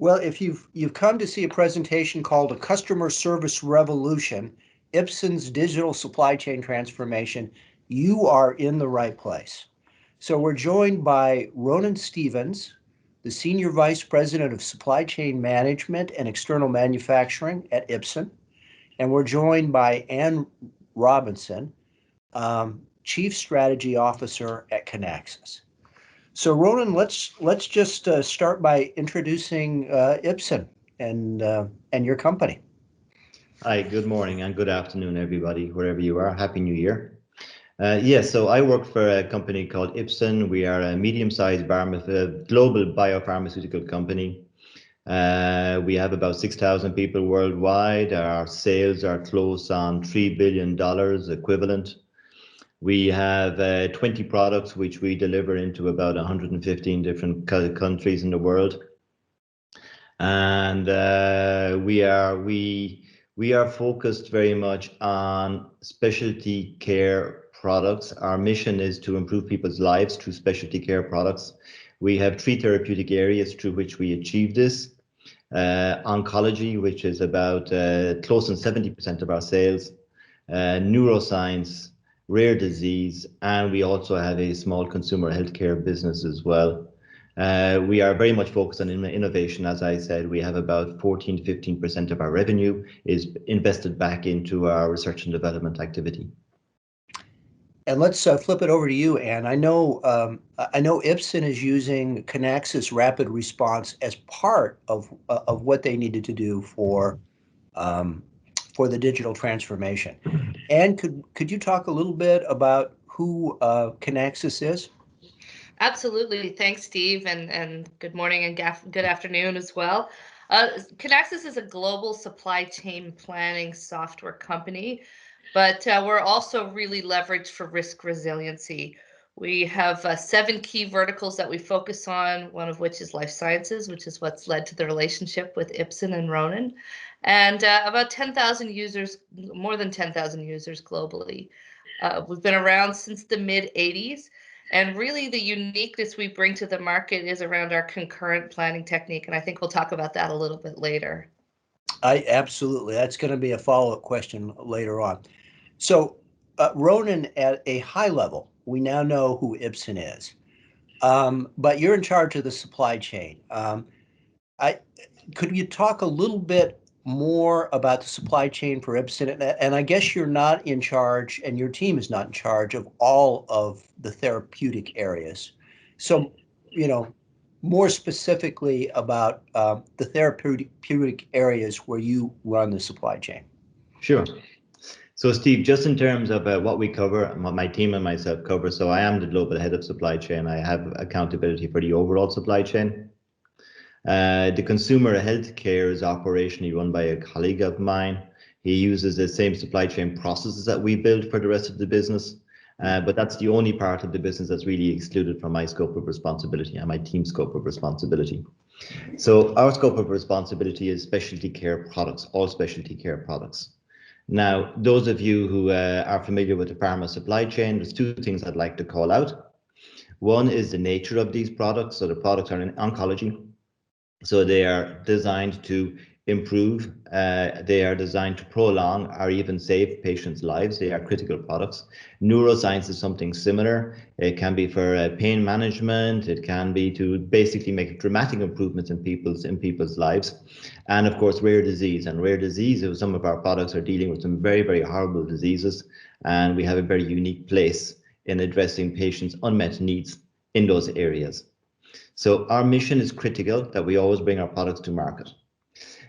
Well, if you've come to see a presentation called A Customer Service Revolution, Ipsen's Digital Supply Chain Transformation, you are in the right place. So we're joined by Ronan Stevens, the Senior Vice President of Supply Chain Management and External Manufacturing at Ipsen. And we're joined by Ann Robinson, Chief Strategy Officer at Kinaxis. So Ronan, let's just start by introducing Ipsen and your company. Hi, good morning and good afternoon, everybody, wherever you are. Happy New Year. So I work for a company called Ipsen. We are a medium-sized global biopharmaceutical company. We have about 6,000 people worldwide. Our sales are close on $3 billion equivalent. We have 20 products which we deliver into about 115 different countries in the world. And we are focused very much on specialty care products. Our mission is to improve people's lives through specialty care products. We have 3 therapeutic areas through which we achieve this. Oncology, which is about close to 70% of our sales, neuroscience, rare disease, and we also have a small consumer healthcare business as well. We are very much focused on innovation. As I said, we have about 14 to 15% of our revenue is invested back into our research and development activity. And let's flip it over to you, Ann. I know Ipsen is using Kinaxis Rapid Response as part of what they needed to do for the digital transformation. Ann, could you talk a little bit about who Kinaxis is? Absolutely. Thanks, Steve, and good morning and good afternoon as well. Kinaxis is a global supply chain planning software company, but we're also really leveraged for risk resiliency. We have 7 key verticals that we focus on, one of which is life sciences, which is what's led to the relationship with Ipsen and Ronan, and about 10,000 users, more than 10,000 users globally. We've been around since the mid-'80s. And really the uniqueness we bring to the market is around our concurrent planning technique. And I think we'll talk about that a little bit later. Absolutely. That's going to be a follow-up question later on. So Ronan, at a high level, we now know who Ipsen is, but you're in charge of the supply chain. Could you talk a little bit more about the supply chain for Ipsen? And I guess you're not in charge, and your team is not in charge of all of the therapeutic areas. So, more specifically about the therapeutic areas where you run the supply chain. Sure. So Steve, just in terms of what we cover, what my team and myself cover, so I am the global head of supply chain. I have accountability for the overall supply chain. The consumer healthcare is operationally run by a colleague of mine. He uses the same supply chain processes that we build for the rest of the business, but that's the only part of the business that's really excluded from my scope of responsibility and my team's scope of responsibility. So our scope of responsibility is specialty care products, all specialty care products. Now, those of you who are familiar with the pharma supply chain, there's 2 things I'd like to call out. One is the nature of these products. So the products are in oncology. So they are designed to improve, they are designed to prolong or even save patients' lives. They are critical products. Neuroscience is something similar. It can be for pain management. It can be to basically make dramatic improvements in people's lives. And of course, rare disease. And rare disease, some of our products are dealing with some very, very horrible diseases. And we have a very unique place in addressing patients' unmet needs in those areas. So our mission is critical, that we always bring our products to market.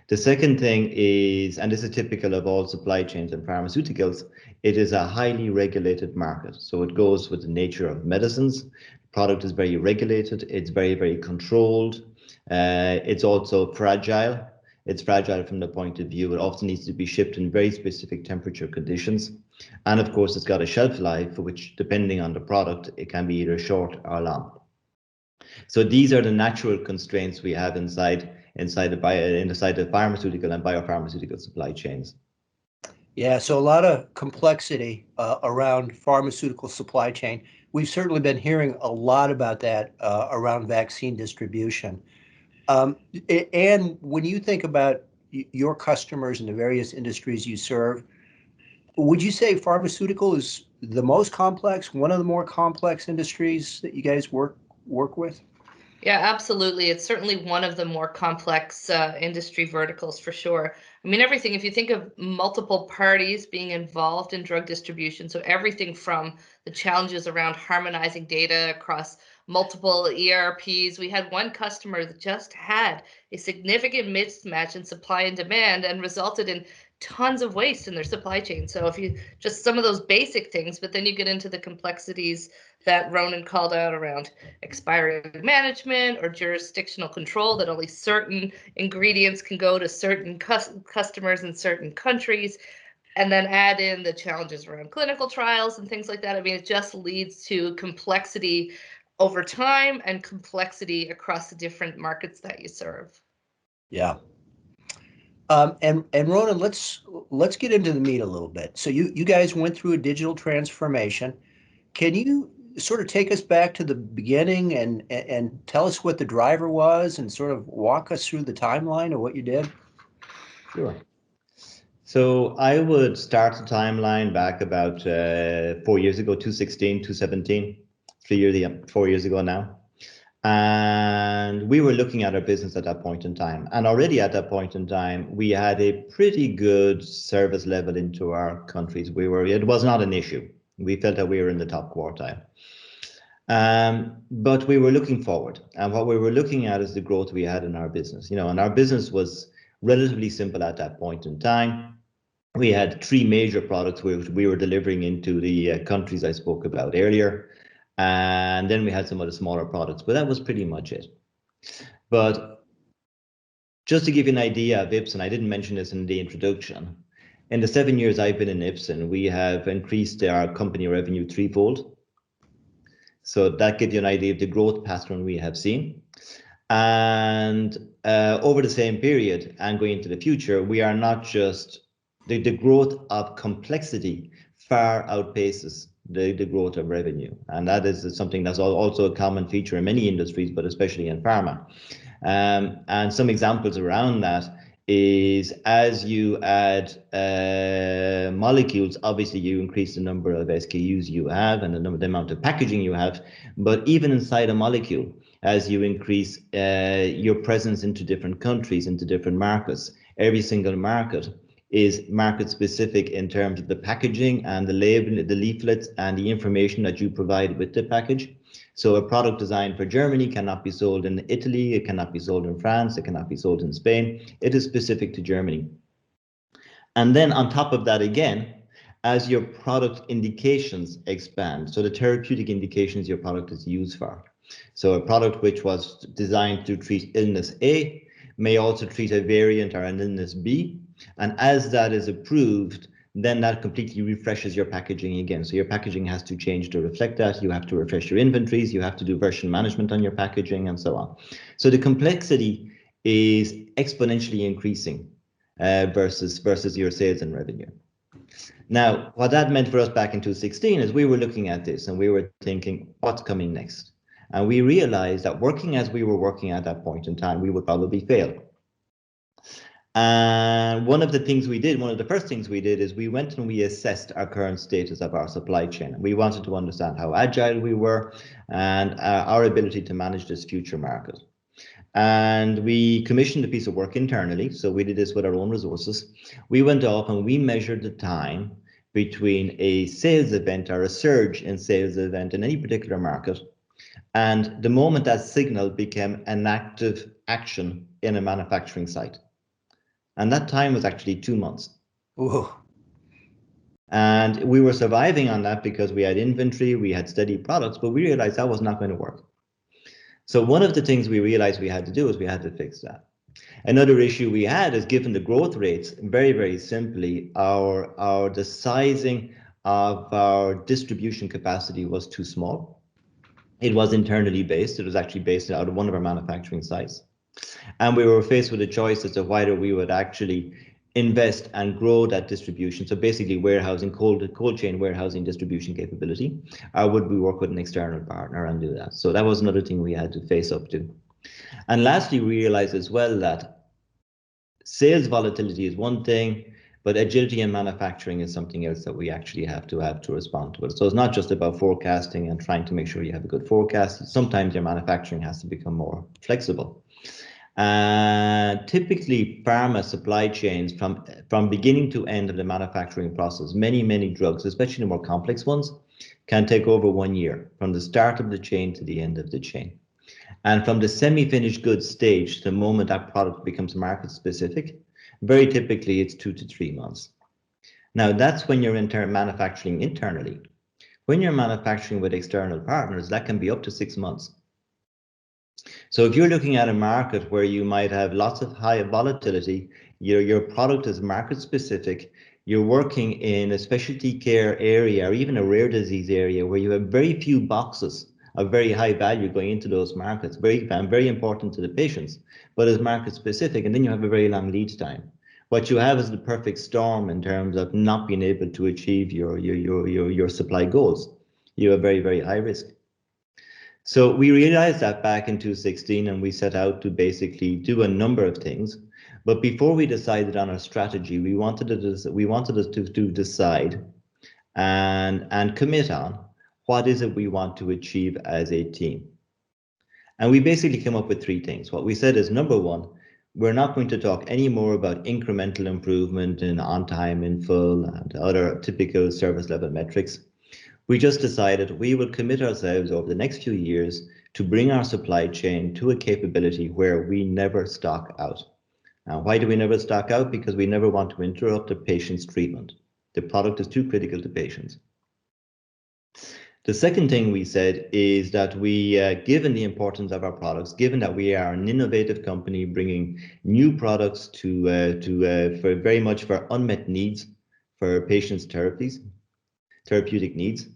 The second thing is, and this is typical of all supply chains and pharmaceuticals, it is a highly regulated market. So it goes with the nature of medicines. The product is very regulated. It's very, very controlled. It's also fragile. It's fragile from the point of view, it often needs to be shipped in very specific temperature conditions. And of course, it's got a shelf life, which depending on the product, it can be either short or long. So these are the natural constraints we have inside the pharmaceutical and biopharmaceutical supply chains. Yeah, so a lot of complexity around pharmaceutical supply chain. We've certainly been hearing a lot about that around vaccine distribution. And when you think about your customers and the various industries you serve, would you say pharmaceutical is the most complex, one of the more complex industries that you guys work with? Yeah, absolutely. It's certainly one of the more complex industry verticals for sure. I mean, everything, if you think of multiple parties being involved in drug distribution, so everything from the challenges around harmonizing data across multiple ERPs. We had one customer that just had a significant mismatch in supply and demand and resulted in tons of waste in their supply chain. So if you just some of those basic things, but then you get into the complexities that Ronan called out around expiry management or jurisdictional control, that only certain ingredients can go to certain customers in certain countries, and then add in the challenges around clinical trials and things like that. I mean, it just leads to complexity over time and complexity across the different markets that you serve. Yeah. And Ronan, let's get into the meat a little bit. So you guys went through a digital transformation. Can you sort of take us back to the beginning and tell us what the driver was and sort of walk us through the timeline of what you did? Sure. So I would start the timeline back about 4 years ago, 2016, 2017, 4 years ago now. And we were looking at our business at that point in time. And already at that point in time, we had a pretty good service level into our countries. It was not an issue. We felt that we were in the top quartile. But we were looking forward. And what we were looking at is the growth we had in our business. And our business was relatively simple at that point in time. We had three major products which we were delivering into the countries I spoke about earlier. And then we had some other smaller products, but that was pretty much it. But just to give you an idea of Ipsen, I didn't mention this in the introduction. In the 7 years I've been in Ipsen, we have increased our company revenue threefold. So that gives you an idea of the growth pattern we have seen. And over the same period and going into the future, we are not just the growth of complexity far outpaces the growth of revenue. And that is something that's also a common feature in many industries, but especially in pharma. And some examples around that is as you add molecules, obviously you increase the number of SKUs you have and the amount of packaging you have. But even inside a molecule, as you increase your presence into different countries, into different markets, every single market is market specific in terms of the packaging and the label, the leaflets and the information that you provide with the package. So a product designed for Germany cannot be sold in Italy, it cannot be sold in France, it cannot be sold in Spain. It is specific to Germany. And then on top of that again, as your product indications expand, so the therapeutic indications your product is used for. So a product which was designed to treat illness A may also treat a variant or an illness B. And as that is approved, then that completely refreshes your packaging again. So your packaging has to change to reflect that. You have to refresh your inventories. You have to do version management on your packaging and so on. So the complexity is exponentially increasing versus your sales and revenue. Now, what that meant for us back in 2016 is we were looking at this and we were thinking, what's coming next? And we realized that working as we were working at that point in time, we would probably fail. And one of the first things we did is we went and we assessed our current status of our supply chain. We wanted to understand how agile we were and our ability to manage this future market. And we commissioned a piece of work internally. So we did this with our own resources. We went off and we measured the time between a sales event or a surge in sales event in any particular market and the moment that signal became an active action in a manufacturing site. And that time was actually 2 months. Ooh. And we were surviving on that because we had inventory, we had steady products, but we realized that was not going to work. So one of the things we realized we had to do is we had to fix that. Another issue we had is given the growth rates, very, very simply, the sizing of our distribution capacity was too small. It was internally based. It was actually based out of one of our manufacturing sites. And we were faced with a choice as to whether we would actually invest and grow that distribution. So basically warehousing, cold chain warehousing distribution capability, or would we work with an external partner and do that? So that was another thing we had to face up to. And lastly, we realized as well that sales volatility is one thing, but agility in manufacturing is something else that we actually have to respond to it. So it's not just about forecasting and trying to make sure you have a good forecast. Sometimes your manufacturing has to become more flexible. Typically, pharma supply chains from beginning to end of the manufacturing process, many drugs, especially the more complex ones, can take over 1 year from the start of the chain to the end of the chain. And from the semi-finished goods stage, the moment that product becomes market specific, very typically it's 2 to 3 months. Now that's when you're manufacturing internally. When you're manufacturing with external partners, that can be up to 6 months. So if you're looking at a market where you might have lots of high volatility, your product is market specific, you're working in a specialty care area or even a rare disease area where you have very few boxes of very high value going into those markets, very important to the patients, but is market specific, and then you have a very long lead time. What you have is the perfect storm in terms of not being able to achieve your supply goals. You have very high risk. So we realized that back in 2016, and we set out to basically do a number of things. But before we decided on our strategy, we wanted us to decide and commit on what is it we want to achieve as a team. And we basically came up with 3 things. What we said is, number one, we're not going to talk anymore about incremental improvement in on time, in full, and other typical service level metrics. We just decided we will commit ourselves over the next few years to bring our supply chain to a capability where we never stock out. Now, why do we never stock out? Because we never want to interrupt a patient's treatment. The product is too critical to patients. The second thing we said is that we, given the importance of our products, given that we are an innovative company bringing new products for very much for unmet needs for patients' therapeutic needs,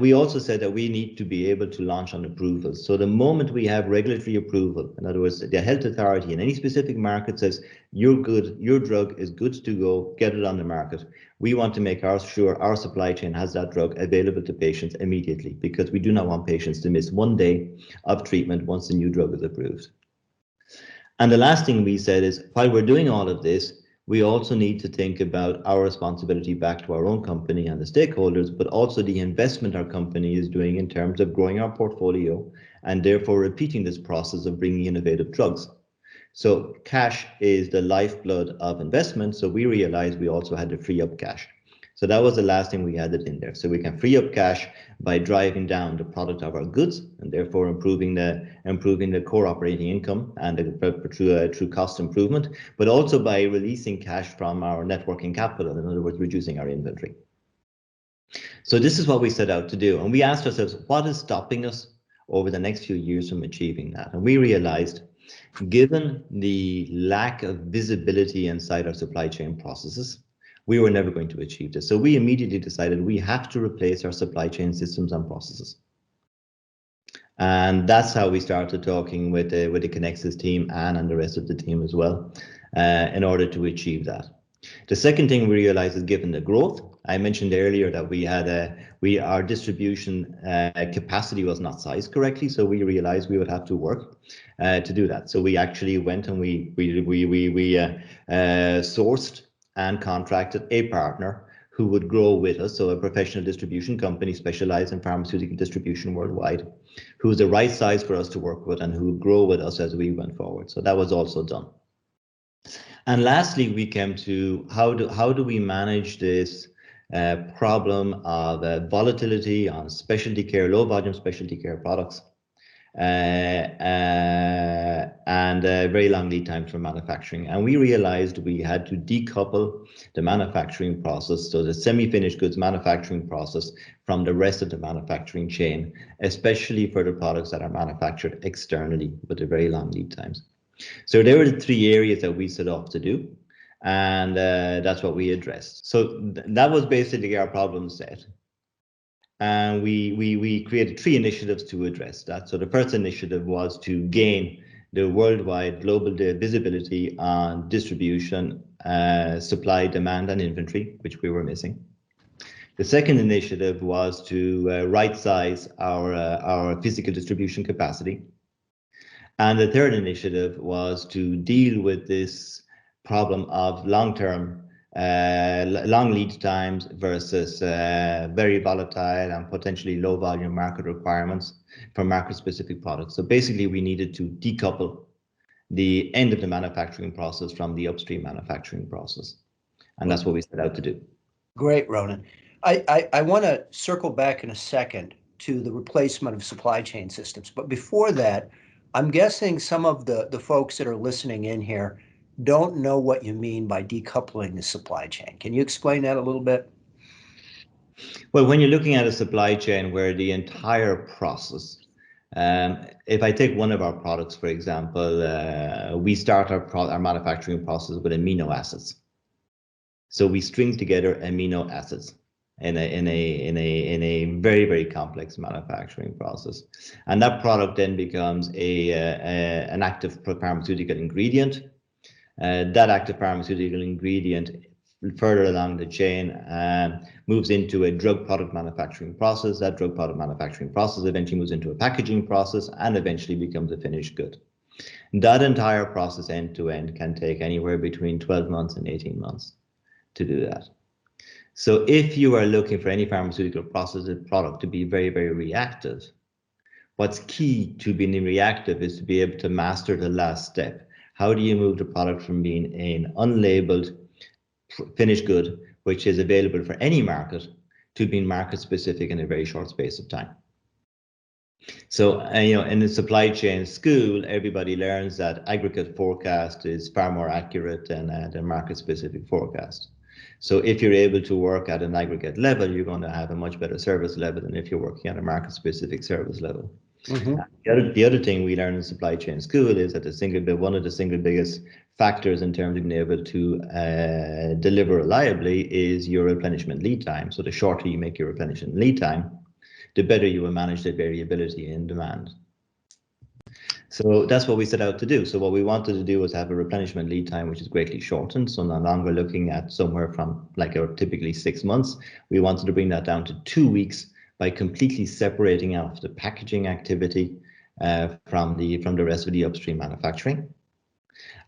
we also said that we need to be able to launch on approvals. So the moment we have regulatory approval, in other words, the health authority in any specific market says, you're good, your drug is good to go, get it on the market. We want to make sure our supply chain has that drug available to patients immediately, because we do not want patients to miss 1 day of treatment once the new drug is approved. And the last thing we said is, while we're doing all of this, we also need to think about our responsibility back to our own company and the stakeholders, but also the investment our company is doing in terms of growing our portfolio and therefore repeating this process of bringing innovative drugs. So cash is the lifeblood of investment. So we realized we also had to free up cash. So that was the last thing we added in there. So we can free up cash by driving down the product of our goods and therefore improving the core operating income and through cost improvement, but also by releasing cash from our net working capital, in other words, reducing our inventory. So this is what we set out to do. And we asked ourselves, what is stopping us over the next few years from achieving that? And we realized, given the lack of visibility inside our supply chain processes, we were never going to achieve this. So we immediately decided we have to replace our supply chain systems and processes. And that's how we started talking with the Kinaxis team and the rest of the team as well, in order to achieve that. The second thing we realized is, given the growth, I mentioned earlier that our distribution capacity was not sized correctly, so we realized we would have to work to do that. So we actually went and we sourced and contracted a partner who would grow with us, so a professional distribution company specialized in pharmaceutical distribution worldwide, who's the right size for us to work with and who would grow with us as we went forward. So that was also done. And lastly, we came to how do we manage this problem of volatility on specialty care, low volume specialty care products, and very long lead times for manufacturing. And we realized we had to decouple the manufacturing process, so the semi-finished goods manufacturing process, from the rest of the manufacturing chain, especially for the products that are manufactured externally with the very long lead times. So there were the 3 areas that we set off to do, and that's what we addressed. So that was basically our problem set. And we created 3 initiatives to address that. So the first initiative was to gain the worldwide global visibility on distribution, supply, demand, and inventory, which we were missing. The second initiative was to right size our physical distribution capacity. And the third initiative was to deal with this problem of long-term, long lead times versus very volatile and potentially low volume market requirements for market-specific products. So basically, we needed to decouple the end of the manufacturing process from the upstream manufacturing process. And that's what we set out to do. Great, Ronan. I want to circle back in a second to the replacement of supply chain systems. But before that, I'm guessing some of the folks that are listening in here don't know what you mean by decoupling the supply chain. Can you explain that a little bit? Well, when you're looking at a supply chain where the entire process, if I take one of our products, for example, we start our manufacturing process with amino acids. So we string together amino acids in a very, very complex manufacturing process, and that product then becomes an active pharmaceutical ingredient. That active pharmaceutical ingredient further along the chain moves into a drug product manufacturing process. That drug product manufacturing process eventually moves into a packaging process and eventually becomes a finished good. That entire process end to end can take anywhere between 12 months and 18 months to do that. So if you are looking for any pharmaceutical process product to be very, very reactive, what's key to being reactive is to be able to master the last step. How do you move the product from being an unlabeled finished good, which is available for any market, to being market specific in a very short space of time? So, in the supply chain school, everybody learns that aggregate forecast is far more accurate than the market specific forecast. So if you're able to work at an aggregate level, you're going to have a much better service level than if you're working at a market specific service level. Mm-hmm. The other thing we learn in supply chain school is that one of the single biggest factors in terms of being able to deliver reliably is your replenishment lead time. So the shorter you make your replenishment lead time, the better you will manage the variability in demand. So that's what we set out to do. So what we wanted to do was have a replenishment lead time, which is greatly shortened. So no longer looking at somewhere from typically 6 months. We wanted to bring that down to 2 weeks by completely separating out the packaging activity from the rest of the upstream manufacturing.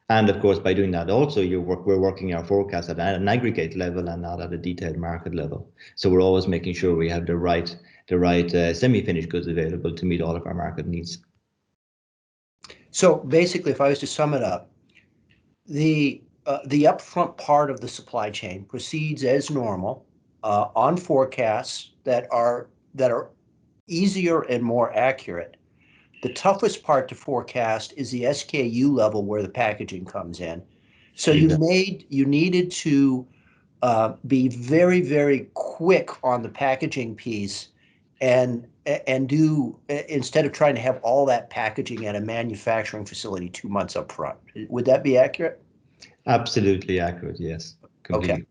And of course, by doing that also, we're working our forecast at an aggregate level and not at a detailed market level. So we're always making sure we have the right semi-finished goods available to meet all of our market needs. So basically, if I was to sum it up, the upfront part of the supply chain proceeds as normal on forecasts that are easier and more accurate. The toughest part to forecast is the SKU level where the packaging comes in. So exactly. you needed to be very, very quick on the packaging piece and do, instead of trying to have all that packaging at a manufacturing facility 2 months up front. Would that be accurate? Absolutely accurate, yes. Completely. Okay.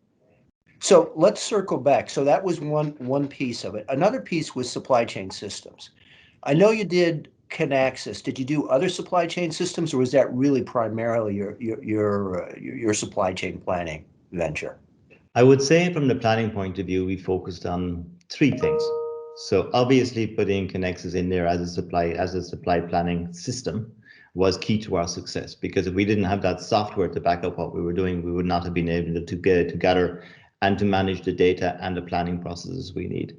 So let's circle back. So that was one piece of it. Another piece was supply chain systems. I know you did Kinaxis. Did you do other supply chain systems, or was that really primarily your supply chain planning venture? I would say from the planning point of view, we focused on 3 things. So obviously putting Kinaxis in there as a supply planning system was key to our success, because if we didn't have that software to back up what we were doing, we would not have been able to gather and to manage the data and the planning processes we need.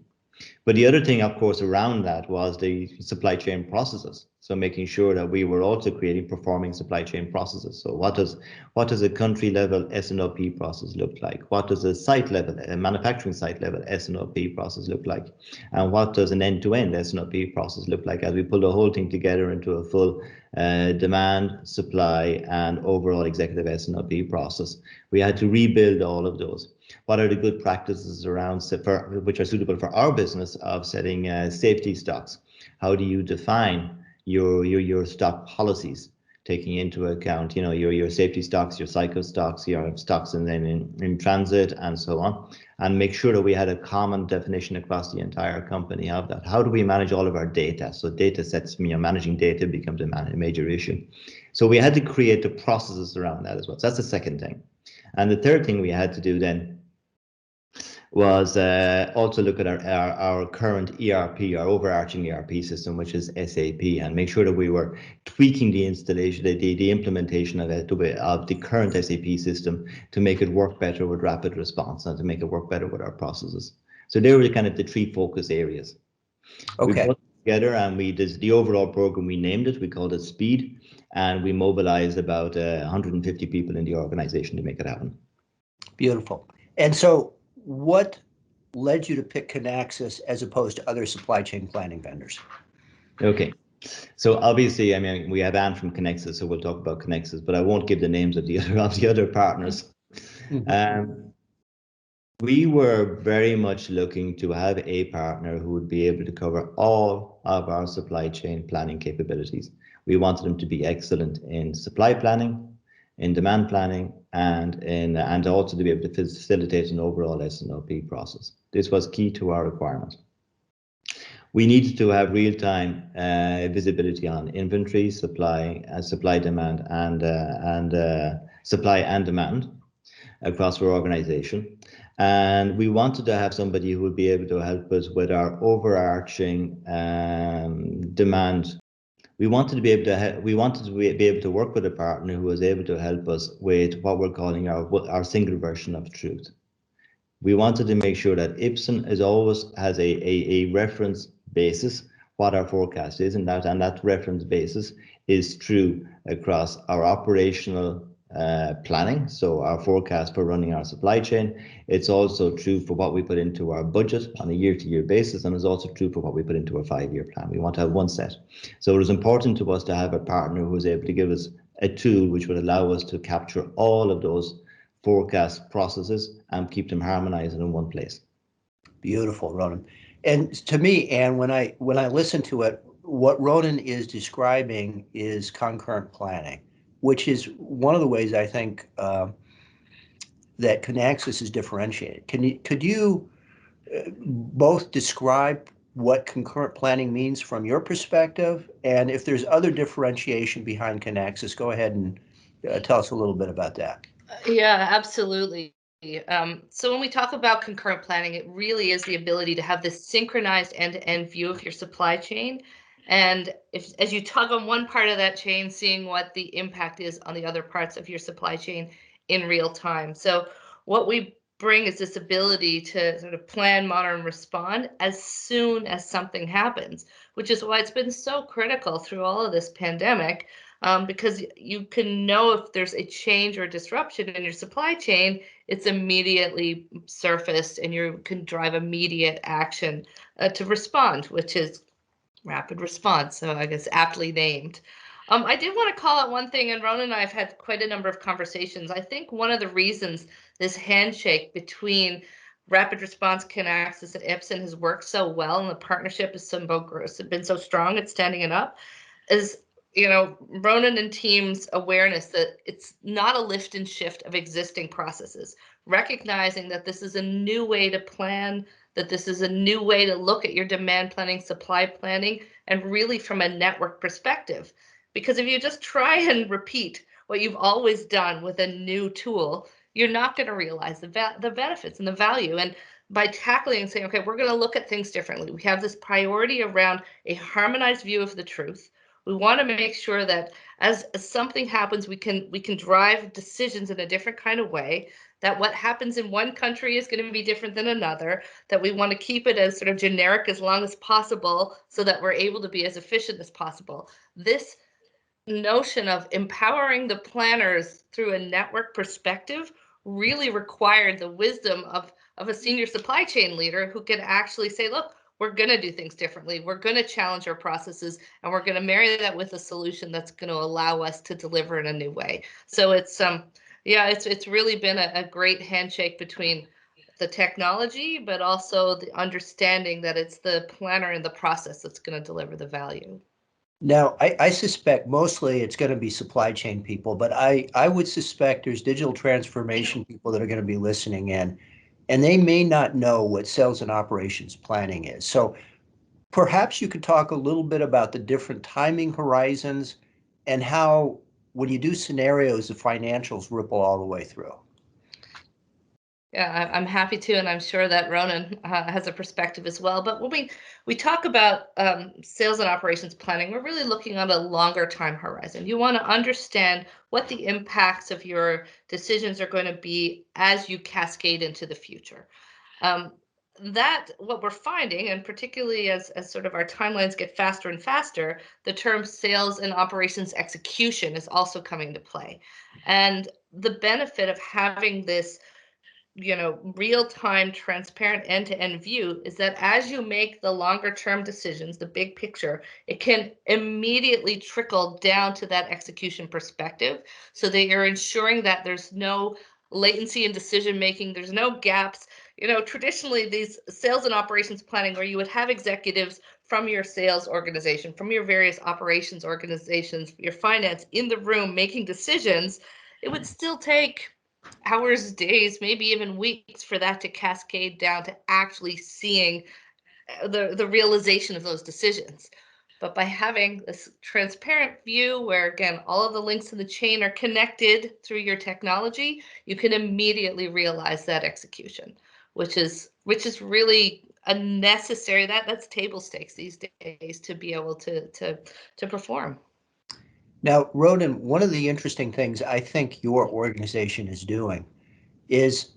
But the other thing, of course, around that was the supply chain processes. So making sure that we were also creating performing supply chain processes. So what does a country level S&OP process look like? What does a site level, a manufacturing site level S&OP process look like? And what does an end-to-end S&OP process look like as we pull the whole thing together into a full demand, supply, and overall executive S&OP process? We had to rebuild all of those. What are the good practices around which are suitable for our business of setting safety stocks? How do you define your stock policies, taking into account your safety stocks, your cycle stocks, your stocks, and then in transit and so on, and make sure that we had a common definition across the entire company of that. How do we manage all of our data? So data sets, managing data becomes a major issue. So we had to create the processes around that as well. So that's the second thing. And the third thing we had to do then was also look at our current ERP, our overarching ERP system, which is SAP, and make sure that we were tweaking the installation, the implementation of the current SAP system to make it work better with rapid response and to make it work better with our processes. So they were kind of the three focus areas. We Okay. put together and we did the overall program. We named it. We called it Speed, and we mobilized about 150 people in the organization to make it happen. Beautiful. And so what led you to pick Kinaxis as opposed to other supply chain planning vendors? Okay. So obviously, I mean, we have Anne from Kinaxis, so we'll talk about Kinaxis, but I won't give the names of the other partners. We were very much looking to have a partner who would be able to cover all of our supply chain planning capabilities. We wanted them to be excellent in supply planning, in demand planning, and also to be able to facilitate an overall S&OP process. This was key to our requirement. We needed to have real-time visibility on inventory, supply demand, and supply and demand across our organization. And we wanted to have somebody who would be able to help us with our overarching demand. We wanted to be able to work with a partner who was able to help us with what we're calling our single version of truth. We wanted to make sure that Ipsen has a reference basis, what our forecast is, and that reference basis is true across our operational planning, so our forecast for running our supply chain. It's also true for what we put into our budget on a year-to-year basis, and it's also true for what we put into a 5-year plan. We want to have one set. So it was important to us to have a partner who was able to give us a tool which would allow us to capture all of those forecast processes and keep them harmonized in one place. Beautiful, Ronan. And to me, Anne, when I listen to it, what Ronan is describing is concurrent planning, which is one of the ways I think that Kinaxis is differentiated. Could you both describe what concurrent planning means from your perspective, and if there's other differentiation behind Kinaxis, go ahead and tell us a little bit about that. Yeah, absolutely. So when we talk about concurrent planning, it really is the ability to have this synchronized end-to-end view of your supply chain. And as you tug on one part of that chain, seeing what the impact is on the other parts of your supply chain in real time. So what we bring is this ability to sort of plan, monitor, and respond as soon as something happens, which is why it's been so critical through all of this pandemic. Because you can know if there's a change or disruption in your supply chain, it's immediately surfaced and you can drive immediate action to respond, which is rapid response. So I guess aptly named. I did want to call out one thing, and Ronan and I have had quite a number of conversations. I think one of the reasons this handshake between Rapid Response, Kinaxis, and Ipsen has worked so well, and the partnership has been so strong at standing it up, is Ronan and team's awareness that it's not a lift and shift of existing processes, recognizing that this is a new way to plan, that this is a new way to look at your demand planning, supply planning, and really from a network perspective. Because if you just try and repeat what you've always done with a new tool, you're not going to realize the benefits and the value. And by tackling and saying, okay, we're going to look at things differently. We have this priority around a harmonized view of the truth. We want to make sure that as something happens, we can drive decisions in a different kind of way, that what happens in one country is going to be different than another, that we want to keep it as sort of generic as long as possible so that we're able to be as efficient as possible. This notion of empowering the planners through a network perspective really required the wisdom of a senior supply chain leader who can actually say, look, we're going to do things differently. We're going to challenge our processes, and we're going to marry that with a solution that's going to allow us to deliver in a new way. So it's really been a great handshake between the technology, but also the understanding that it's the planner and the process that's going to deliver the value. Now, I suspect mostly it's going to be supply chain people, but I would suspect there's digital transformation people that are going to be listening in, and they may not know what sales and operations planning is. So perhaps you could talk a little bit about the different timing horizons and how, when you do scenarios, the financials ripple all the way through. Yeah, I'm happy to, and I'm sure that Ronan has a perspective as well. But when we talk about sales and operations planning, we're really looking at a longer time horizon. You want to understand what the impacts of your decisions are going to be as you cascade into the future. That what we're finding, and particularly as sort of our timelines get faster and faster, the term sales and operations execution is also coming into play. And the benefit of having this real-time, transparent, end-to-end view is that as you make the longer-term decisions, the big picture, it can immediately trickle down to that execution perspective, so that you're ensuring that there's no latency in decision making, there's no gaps. Traditionally, these sales and operations planning, where you would have executives from your sales organization, from your various operations organizations, your finance in the room making decisions, it would still take hours, days, maybe even weeks for that to cascade down to actually seeing the realization of those decisions. But by having this transparent view where, again, all of the links in the chain are connected through your technology, you can immediately realize that execution, which is really a necessary, that's table stakes these days to be able to perform. Now, Ronan, one of the interesting things I think your organization is doing is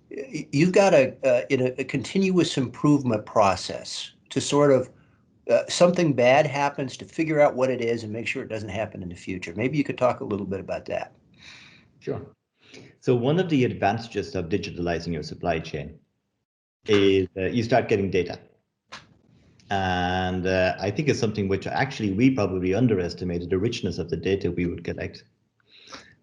you've got a continuous improvement process to sort of something bad happens to figure out what it is and make sure it doesn't happen in the future. Maybe you could talk a little bit about that. Sure. So one of the advantages of digitalizing your supply chain is you start getting data. And I think it's something which actually we probably underestimated the richness of the data we would collect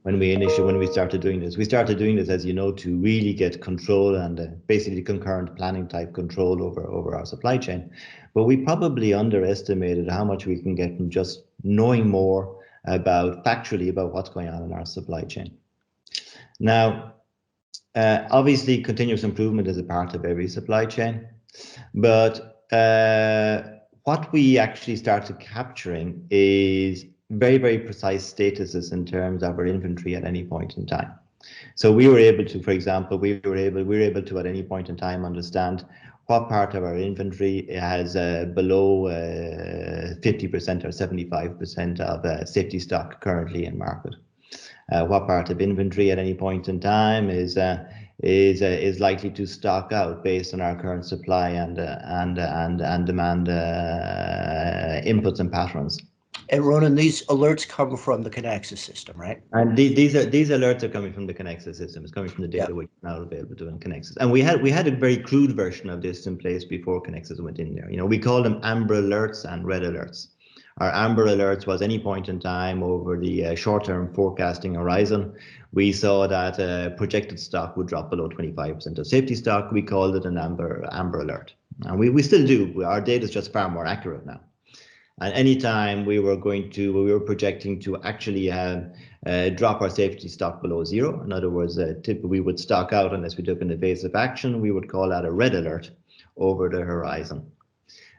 when we started doing this. We started doing this, as you know, to really get control and basically concurrent planning type control over our supply chain. But we probably underestimated how much we can get from just knowing more factually about what's going on in our supply chain. Now, obviously, continuous improvement is a part of every supply chain, but what we actually started capturing is very, very precise statuses in terms of our inventory at any point in time. So we were able to, for example, we were able to at any point in time understand what part of our inventory has below 50% or 75% of safety stock currently in market. What part of inventory at any point in time is likely to stock out based on our current supply and demand inputs and patterns. And Ronan, these alerts come from the Kinaxis system, right? And these alerts are coming from the Kinaxis system. It's coming from the data which is now available to in Kinaxis. And we had a very crude version of this in place before Kinaxis went in there. We call them amber alerts and red alerts. Our amber alerts was any point in time over the short-term forecasting horizon. We saw that projected stock would drop below 25% of safety stock. We called it an amber alert. And we still do. Our data is just far more accurate now. And anytime we were projecting to actually drop our safety stock below zero, in other words, we would stock out unless we took an evasive action, we would call that a red alert over the horizon.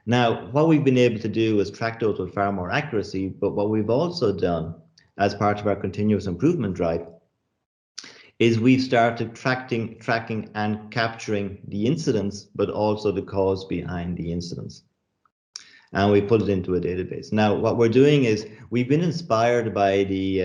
Now, what we've been able to do is track those with far more accuracy, but what we've also done as part of our continuous improvement drive is we've started tracking and capturing the incidents, but also the cause behind the incidents. And we put it into a database. Now, what we're doing is we've been inspired by the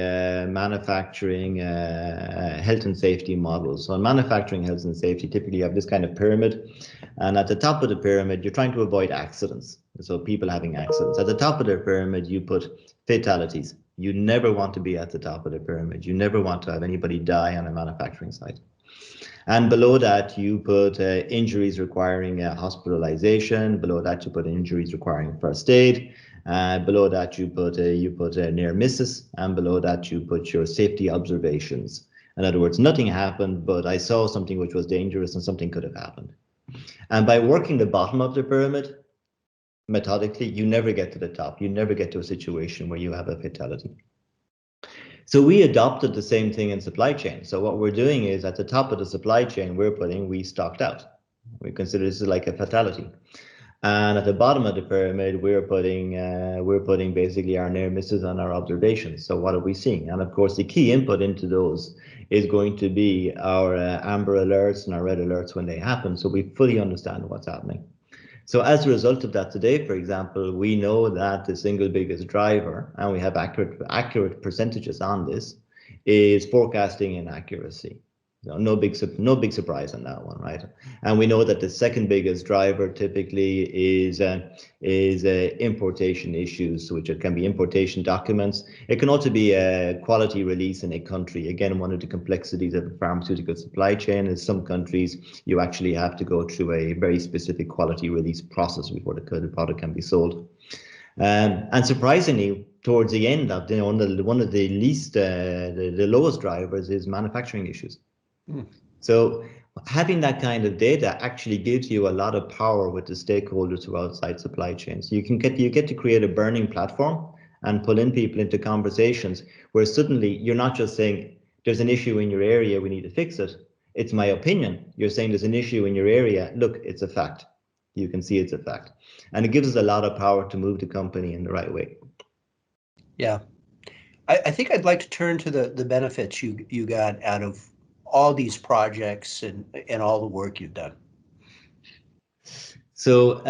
manufacturing health and safety models. So in manufacturing health and safety, typically you have this kind of pyramid. And at the top of the pyramid, you're trying to avoid accidents. So people having accidents. At the top of the pyramid, you put fatalities. You never want to be at the top of the pyramid. You never want to have anybody die on a manufacturing site. And below that, you put injuries requiring hospitalization. Below that, you put injuries requiring first aid. Below that, you put near misses. And below that, you put your safety observations. In other words, nothing happened, but I saw something which was dangerous and something could have happened. And by working the bottom of the pyramid, methodically, you never get to the top. You never get to a situation where you have a fatality. So we adopted the same thing in supply chain. So what we're doing is at the top of the supply chain, we stocked out. We consider this like a fatality. And at the bottom of the pyramid, we're putting basically our near misses on our observations. So what are we seeing? And of course, the key input into those is going to be our amber alerts and our red alerts when they happen, so we fully understand what's happening. So as a result of that today, for example, we know that the single biggest driver, and we have accurate percentages on this, is forecasting inaccuracy. So no big surprise on that one, right? And we know that the second biggest driver typically is importation issues, which can be importation documents. It can also be a quality release in a country. Again, one of the complexities of the pharmaceutical supply chain is some countries you actually have to go through a very specific quality release process before the product can be sold. And surprisingly, towards the end of one of the least the lowest drivers is manufacturing issues. So having that kind of data actually gives you a lot of power with the stakeholders who are outside supply chains. So you get to create a burning platform and pull in people into conversations where suddenly you're not just saying there's an issue in your area, we need to fix it. It's my opinion. You're saying there's an issue in your area. Look, it's a fact. You can see it's a fact. And it gives us a lot of power to move the company in the right way. Yeah. I think I'd like to turn to the benefits you got out of all these projects and all the work you've done. So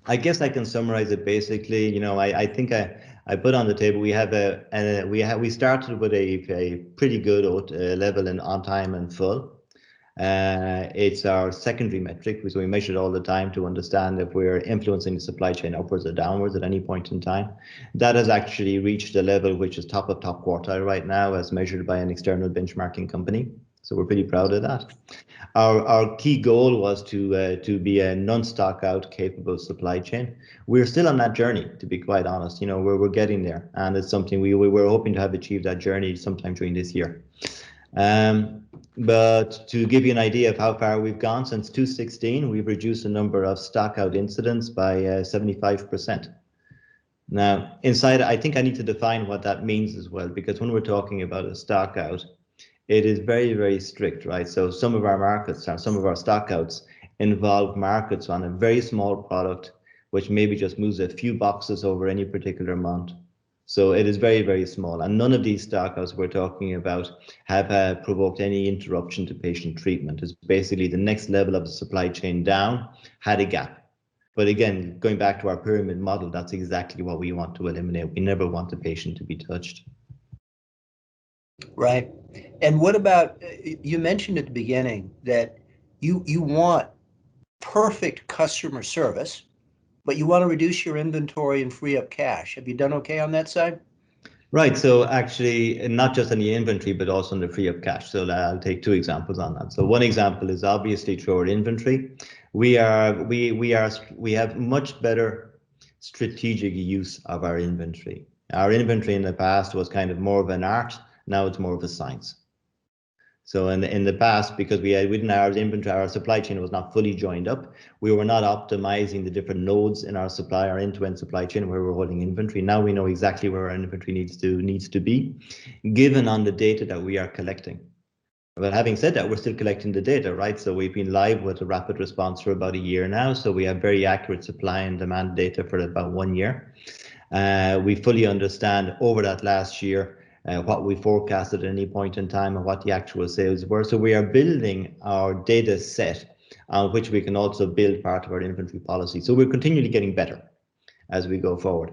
I guess I can summarize it basically. You know, I think I put on the table, we started with a pretty good level in on time and full. It's our secondary metric, so we measure it all the time to understand if we're influencing the supply chain upwards or downwards at any point in time. That has actually reached a level which is top quartile right now, as measured by an external benchmarking company. So we're pretty proud of that. Our key goal was to be a non-stock out capable supply chain. We're still on that journey, to be quite honest. You know, we're getting there, and it's something we were hoping to have achieved that journey sometime during this year. But to give you an idea of how far we've gone since 2016, we've reduced the number of stock out incidents by 75%. Now, inside, I think I need to define what that means as well, because when we're talking about a stock out, it is very, very strict, right? So some of our markets, some of our stockouts involve markets on a very small product, which maybe just moves a few boxes over any particular month. So it is very, very small. And none of these stockouts we're talking about have provoked any interruption to patient treatment. It's basically the next level of the supply chain down had a gap. But again, going back to our pyramid model, that's exactly what we want to eliminate. We never want the patient to be touched. Right. And what about, you mentioned at the beginning that you want perfect customer service, but you want to reduce your inventory and free up cash. Have you done okay on that side? Right. So actually, not just on the inventory, but also on the free up cash. So I'll take two examples on that. So one example is obviously through our inventory. We have much better strategic use of our inventory. Our inventory in the past was kind of more of an art. Now it's more of a science. So in the past, because we didn't have our inventory, our supply chain was not fully joined up. We were not optimizing the different nodes in our end-to-end supply chain where we're holding inventory. Now we know exactly where our inventory needs to be, given on the data that we are collecting. But having said that, we're still collecting the data, right? So we've been live with a rapid response for about a year now. So we have very accurate supply and demand data for about 1 year. We fully understand over that last year what we forecasted at any point in time and what the actual sales were. So we are building our data set on which we can also build part of our inventory policy. So we're continually getting better as we go forward.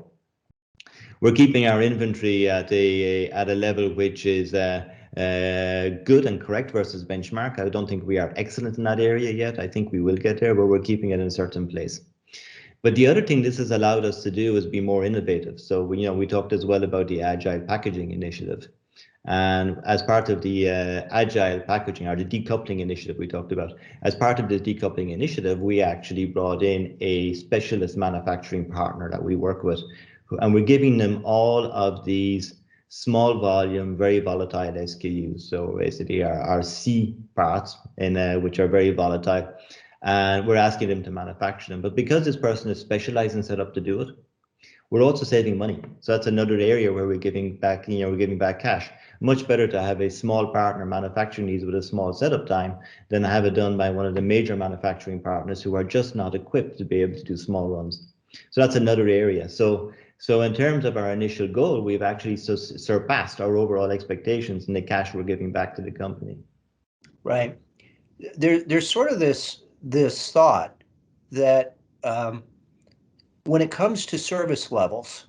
We're keeping our inventory at a level which is good and correct versus benchmark. I don't think we are excellent in that area yet. I think we will get there, but we're keeping it in a certain place. But the other thing this has allowed us to do is be more innovative. So we talked as well about the agile packaging initiative. And as part of the agile packaging, or the decoupling initiative we talked about, as part of the decoupling initiative, we actually brought in a specialist manufacturing partner that we work with. And we're giving them all of these small volume, very volatile SKUs. So basically our C parts, which are very volatile. And we're asking them to manufacture them. But because this person is specialized and set up to do it, we're also saving money. So that's another area where we're giving back, we're giving back cash. Much better to have a small partner manufacturing these with a small setup time than have it done by one of the major manufacturing partners who are just not equipped to be able to do small runs. So that's another area. So in terms of our initial goal, we've actually surpassed our overall expectations in the cash we're giving back to the company. Right. There's sort of this thought that when it comes to service levels,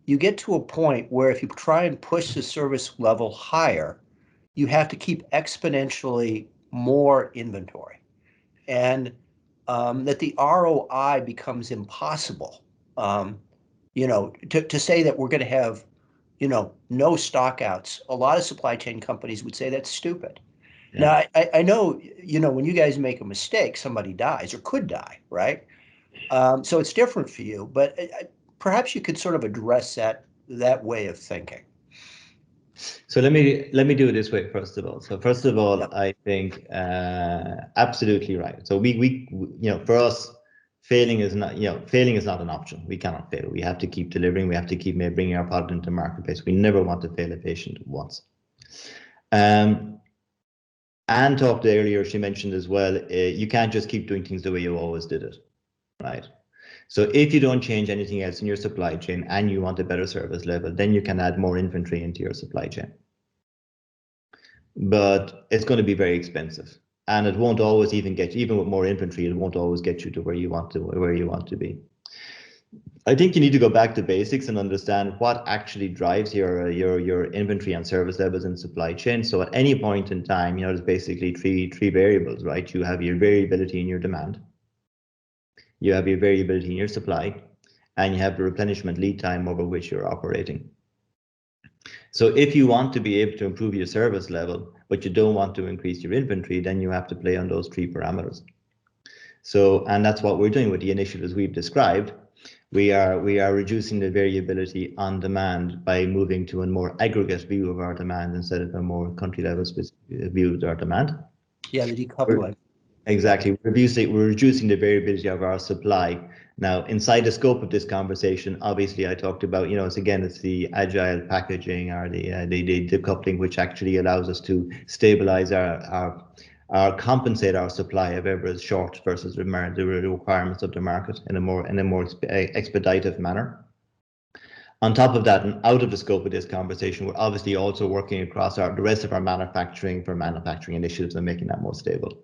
you get to a point where if you try and push the service level higher, you have to keep exponentially more inventory, and that the ROI becomes impossible. To say that we're going to have, no stockouts. A lot of supply chain companies would say that's stupid. Yeah. Now, I know, when you guys make a mistake, somebody dies or could die, right? So it's different for you, but perhaps you could sort of address that way of thinking. So let me do it this way first of all. So first of all, Yep. I think absolutely right. So we for us, failing is not an option. We cannot fail. We have to keep delivering. We have to keep bringing our product into the marketplace. We never want to fail a patient once. Anne talked earlier. She mentioned as well. You can't just keep doing things the way you always did it, right? So if you don't change anything else in your supply chain and you want a better service level, then you can add more inventory into your supply chain. But it's going to be very expensive, and it won't always even get you, even with more inventory, it won't always get you to where you want to be. I think you need to go back to basics and understand what actually drives your inventory and service levels in supply chain. So at any point in time, there's basically three variables, right? You have your variability in your demand, you have your variability in your supply, and you have the replenishment lead time over which you're operating. So if you want to be able to improve your service level, but you don't want to increase your inventory, then you have to play on those three parameters. So, and that's what we're doing with the initiatives we've described. We are reducing the variability on demand by moving to a more aggregate view of our demand instead of a more country level view of our demand. Yeah, the decoupling. Exactly. We're reducing the variability of our supply. Now, inside the scope of this conversation, obviously, I talked about, it's the agile packaging or the decoupling, which actually allows us to stabilize our compensate our supply of ever short versus the requirements of the market in a more expeditive manner. On top of that, and out of the scope of this conversation, we're obviously also working across the rest of our manufacturing initiatives and making that more stable.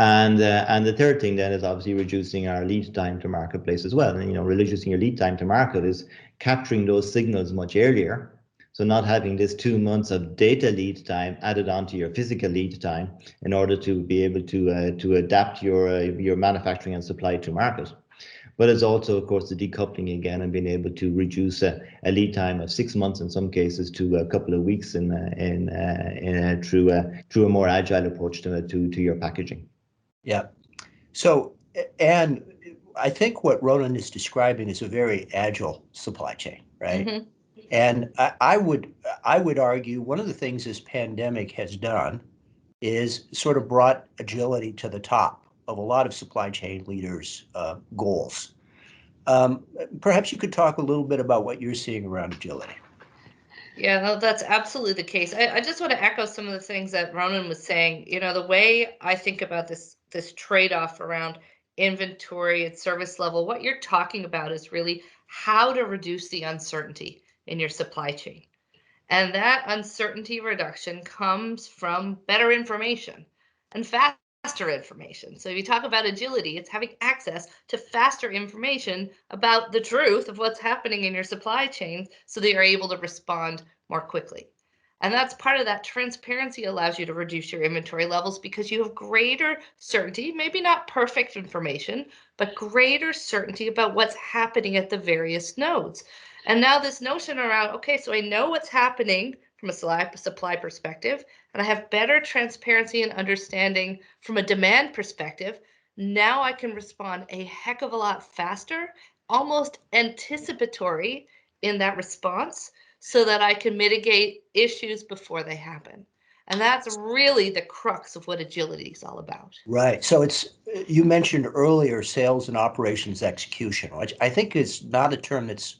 And the third thing then is obviously reducing our lead time to marketplace as well. And reducing your lead time to market is capturing those signals much earlier. So not having this 2 months of data lead time added onto your physical lead time in order to be able to adapt your manufacturing and supply to market. But it's also, of course, the decoupling again and being able to reduce a lead time of 6 months in some cases to a couple of weeks through a more agile approach to your packaging. Yeah. So, and I think what Ronan is describing is a very agile supply chain, right? Mm-hmm. And I would argue one of the things this pandemic has done is sort of brought agility to the top of a lot of supply chain leaders' goals. Perhaps you could talk a little bit about what you're seeing around agility. Yeah, no, that's absolutely the case. I just want to echo some of the things that Ronan was saying. The way I think about this trade-off around inventory and service level, what you're talking about is really how to reduce the uncertainty in your supply chain. And that uncertainty reduction comes from better information and faster information. So if you talk about agility, it's having access to faster information about the truth of what's happening in your supply chain so that you're able to respond more quickly. And that's part of that transparency allows you to reduce your inventory levels because you have greater certainty, maybe not perfect information, but greater certainty about what's happening at the various nodes. And now this notion around, okay, so I know what's happening from a supply perspective, and I have better transparency and understanding from a demand perspective. Now I can respond a heck of a lot faster, almost anticipatory in that response, so that I can mitigate issues before they happen. And that's really the crux of what agility is all about. Right. So you mentioned earlier sales and operations execution, which I think is not a term that's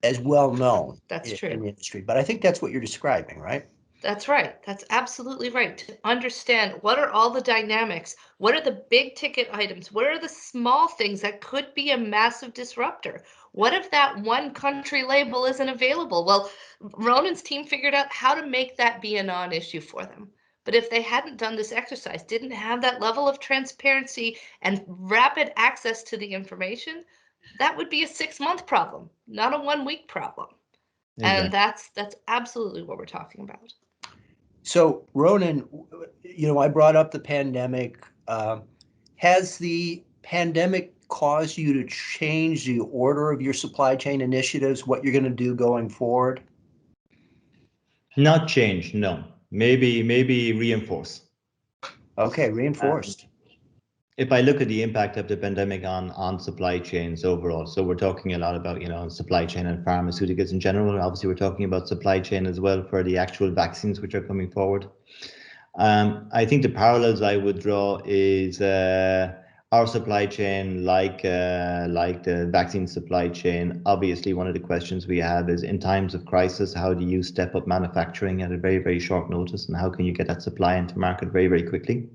as well known That's in true. the industry, but I think that's what you're describing, right? That's right. That's absolutely right. To understand what are all the dynamics, what are the big ticket items, what are the small things that could be a massive disruptor? What if that one country label isn't available? Well, Ronan's team figured out how to make that be a non-issue for them. But if they hadn't done this exercise, didn't have that level of transparency and rapid access to the information, that would be a 6-month problem, not a 1-week problem. Exactly. And that's absolutely what we're talking about. So, Ronan, I brought up the pandemic. Has the pandemic caused you to change the order of your supply chain initiatives, what you're going to do going forward? Not change, no. Maybe reinforce. Okay, reinforced. If I look at the impact of the pandemic on supply chains overall, so we're talking a lot about, supply chain and pharmaceuticals in general. Obviously, we're talking about supply chain as well for the actual vaccines which are coming forward. I think the parallels I would draw is our supply chain, like the vaccine supply chain. Obviously, one of the questions we have is, in times of crisis, how do you step up manufacturing at a very, very short notice, and how can you get that supply into market very, very quickly?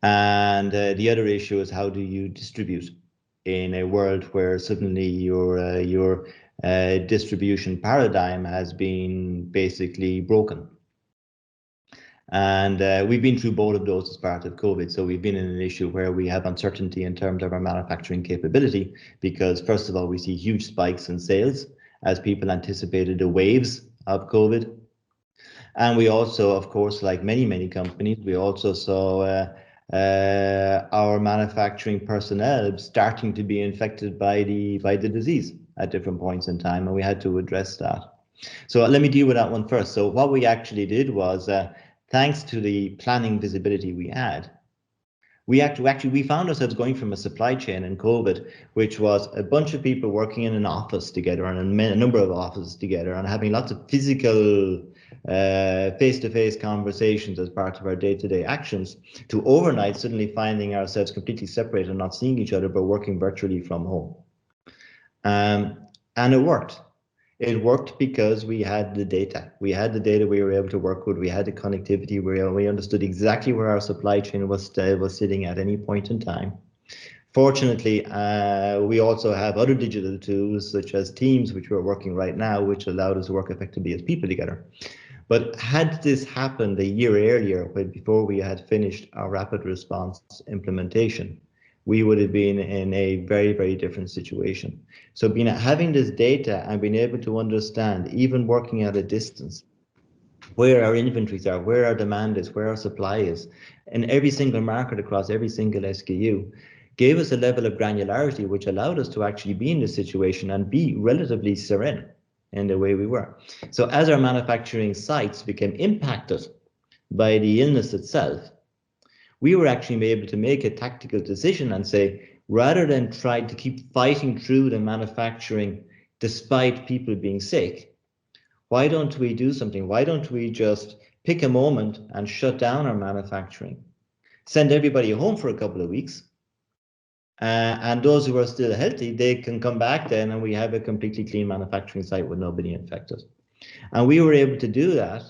And the other issue is, how do you distribute in a world where suddenly your distribution paradigm has been basically broken? And we've been through both of those as part of COVID. So we've been in an issue where we have uncertainty in terms of our manufacturing capability, because first of all, we see huge spikes in sales as people anticipated the waves of COVID. And we also, of course, like many companies, we also saw our manufacturing personnel starting to be infected by the disease at different points in time, and we had to address that. So let me deal with that one first. So what we actually did was, thanks to the planning visibility we had, we found ourselves going from a supply chain in COVID, which was a bunch of people working in an office together and a number of offices together and having lots of physical face-to-face conversations as part of our day-to-day actions, to overnight suddenly finding ourselves completely separated and not seeing each other, but working virtually from home. And it worked. It worked because we had the data. We had the data we were able to work with. We had the connectivity. We understood exactly where our supply chain was sitting at any point in time. Fortunately, we also have other digital tools such as Teams, which we're working right now, which allowed us to work effectively as people together. But had this happened a year earlier, before we had finished our rapid response implementation, we would have been in a very, very different situation. So having this data and being able to understand, even working at a distance, where our inventories are, where our demand is, where our supply is, in every single market across every single SKU, gave us a level of granularity which allowed us to actually be in this situation and be relatively serene in the way we were. So as our manufacturing sites became impacted by the illness itself, we were actually able to make a tactical decision and say, rather than try to keep fighting through the manufacturing despite people being sick, why don't we do something? Why don't we just pick a moment and shut down our manufacturing, send everybody home for a couple of weeks, and those who are still healthy, they can come back then and we have a completely clean manufacturing site with nobody infected. And we were able to do that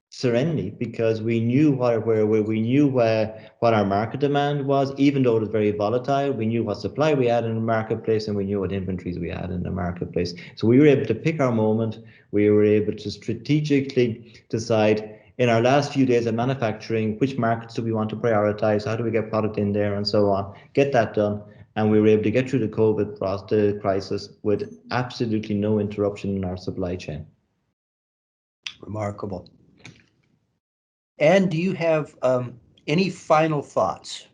serenely because we knew what our market demand was, even though it was very volatile. We knew what supply we had in the marketplace, and we knew what inventories we had in the marketplace. So we were able to pick our moment. We were able to strategically decide in our last few days of manufacturing which markets do we want to prioritize, how do we get product in there, and so on. Get that done, and we were able to get through the COVID crisis with absolutely no interruption in our supply chain. Remarkable. And do you have any final thoughts?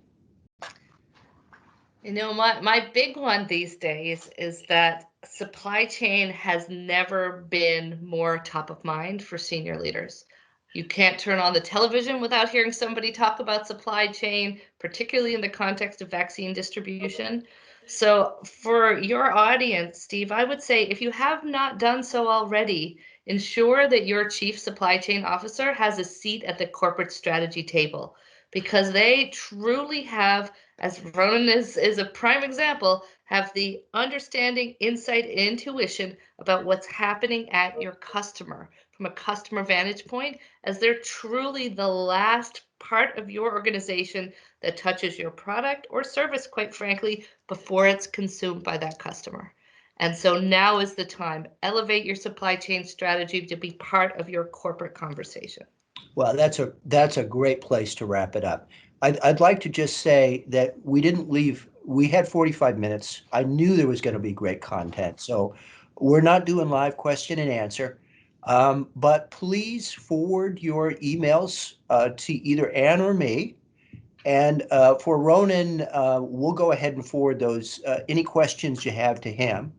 My big one these days is that supply chain has never been more top of mind for senior leaders. You can't turn on the television without hearing somebody talk about supply chain, particularly in the context of vaccine distribution. So for your audience, Steve, I would say if you have not done so already, ensure that your chief supply chain officer has a seat at the corporate strategy table, because they truly have, as Ronan is a prime example, have the understanding, insight, intuition about what's happening at your customer from a customer vantage point, as they're truly the last part of your organization that touches your product or service, quite frankly, before it's consumed by that customer. And so now is the time. Elevate your supply chain strategy to be part of your corporate conversation. Well, that's a great place to wrap it up. I'd like to just say that we didn't leave. We had 45 minutes. I knew there was going to be great content. So we're not doing live question and answer. But please forward your emails to either Ann or me. And for Ronan, we'll go ahead and forward those, any questions you have to him.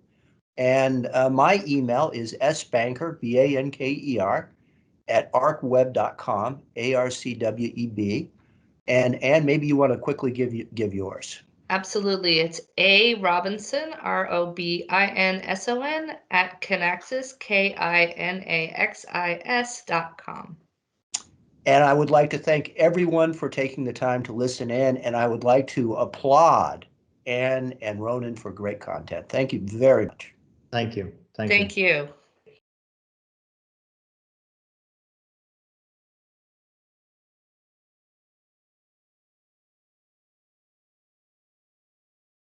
And my email is sbanker, Banker, at arcweb.com, ARCWEB. And maybe you want to quickly give yours. Absolutely. It's A Robinson, ROBINSON, at Kinaxis, KINAXIS.com. And I would like to thank everyone for taking the time to listen in. And I would like to applaud Ann and Ronan for great content. Thank you very much. Thank you. Thank you.